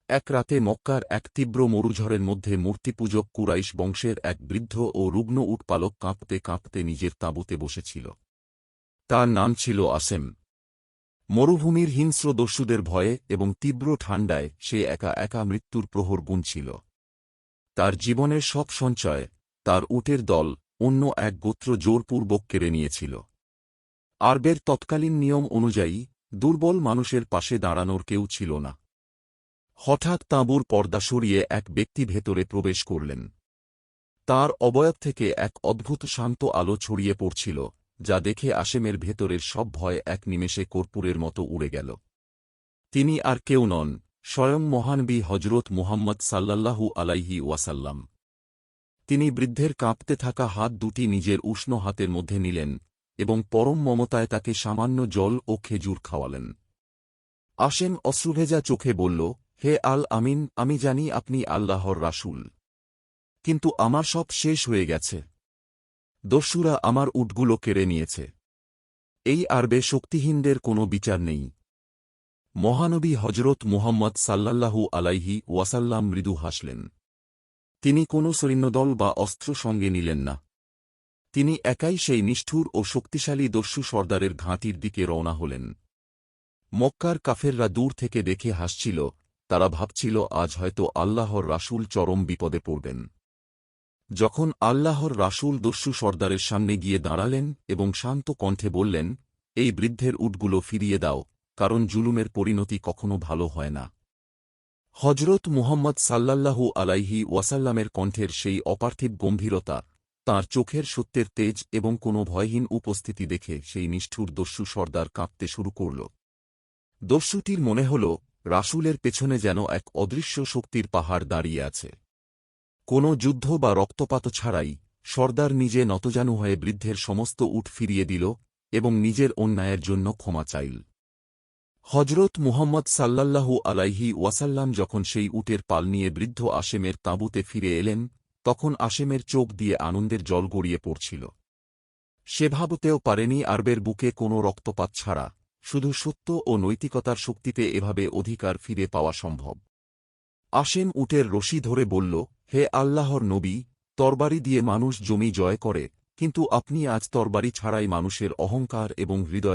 এক রাতে মক্কার এক তীব্র মরুঝড়ের মধ্যে মূর্তিপূজক কুরাইশ বংশের এক বৃদ্ধ ও রুগ্ন উটপালক কাঁপতে কাঁপতে নিজের তাঁবুতে বসেছিল। তার নাম ছিল আসেম। মরুভূমির হিংস্র দস্যুদের ভয়ে এবং তীব্র ঠান্ডায় সে একা একা মৃত্যুর প্রহর গুনছিল। তার জীবনের সব সঞ্চয়, তার উটের দল, অন্য এক গোত্র জোরপূর্বক কেড়ে নিয়েছিল। আরবের তৎকালীন নিয়ম অনুযায়ী দুর্বল মানুষের পাশে দাঁড়ানোর কেউ ছিল না। হঠাৎ তাঁবুর পর্দা সরিয়ে এক ব্যক্তি ভেতরে প্রবেশ করলেন। তার অবয়ব থেকে এক অদ্ভুত শান্ত আলো ছড়িয়ে পড়ছিল, যা দেখে আসেমের ভেতরের সব ভয় এক নিমেষে কর্পূরের মতো উড়ে গেল। তিনি আর কেউ নন, স্বয়ং মহানবী হজরত মুহাম্মদ সাল্লাল্লাহু আলাইহি ওয়াসাল্লাম। তিনি বৃদ্ধের কাঁপতে থাকা হাত দুটি নিজের উষ্ণ হাতের মধ্যে নিলেন এবং পরম মমতায় তাকে সামান্য জল ও খেজুর খাওয়ালেন। আসেম অশ্রুভেজা চোখে বলল, হে আল আমিন, আমি জানি আপনি আল্লাহর রাসূল, কিন্তু আমার সব শেষ হয়ে গেছে। দস্যুরা আমার উটগুলো কেড়ে নিয়েছে। এই আরবে শক্তিহীনদের কোনো বিচার নেই। মহানবী হজরত মুহাম্মদ সাল্লাল্লাহু আলাইহি ওয়াসাল্লাম মৃদু হাসলেন। তিনি কোনো সৈন্যদল বা অস্ত্র সঙ্গে নিলেন না। তিনি একাই সেই নিষ্ঠুর ও শক্তিশালী দস্যু সর্দারের ঘাঁটির দিকে রওনা হলেন। মক্কার কাফেররা দূর থেকে দেখে হাসছিল, তারা ভাবছিল আজ হয়তো আল্লাহর রাসূল চরম বিপদে পড়বেন। যখন আল্লাহর রাসূল দস্যু সর্দারের সামনে গিয়ে দাঁড়ালেন এবং শান্ত কণ্ঠে বললেন, এই বৃদ্ধের উটগুলো ফিরিয়ে দাও, কারণ জুলুমের পরিণতি কখনো ভালো হয় না। হজরত মুহাম্মদ সাল্লাল্লাহু আলাইহি ওয়াসাল্লামের কণ্ঠের সেই অপার্থিব গম্ভীরতা, তাঁর চোখের সত্যের তেজ এবং কোনো ভয়হীন উপস্থিতি দেখে সেই নিষ্ঠুর দস্যু সর্দার কাঁপতে শুরু করল। দস্যুটির মনে হল রাসূলের পেছনে যেন এক অদৃশ্য শক্তির পাহাড় দাঁড়িয়ে আছে। কোনো যুদ্ধ বা রক্তপাত ছাড়াই সর্দার নিজে নতজানু হয়ে বৃদ্ধের সমস্ত উট ফিরিয়ে দিল এবং নিজের অন্যায়ের জন্য ক্ষমা চাইল। হজরত মুহাম্মদ সাল্লাল্লাহু আলাইহি ওয়াসাল্লাম যখন সেই উটের পাল নিয়ে বৃদ্ধ আসেমের তাঁবুতে ফিরে এলেন, তখন আসেমের চোখ দিয়ে আনন্দের জল গড়িয়ে পড়ছিল। সে ভাবতেও পারেনি আরবের বুকে কোনো রক্তপাত ছাড়া শুধু সত্য ও নৈতিকতার শক্তিতে এভাবে অধিকার ফিরে পাওয়া সম্ভব। আসেম উটের রশি ধরে বলল, হে আল্লাহর নবী, তরবারি দিয়ে মানুষ জমি জয় করে, কিন্তু আপনি আজ তরবারি ছাড়াই মানুষের অহংকার এবং হৃদয়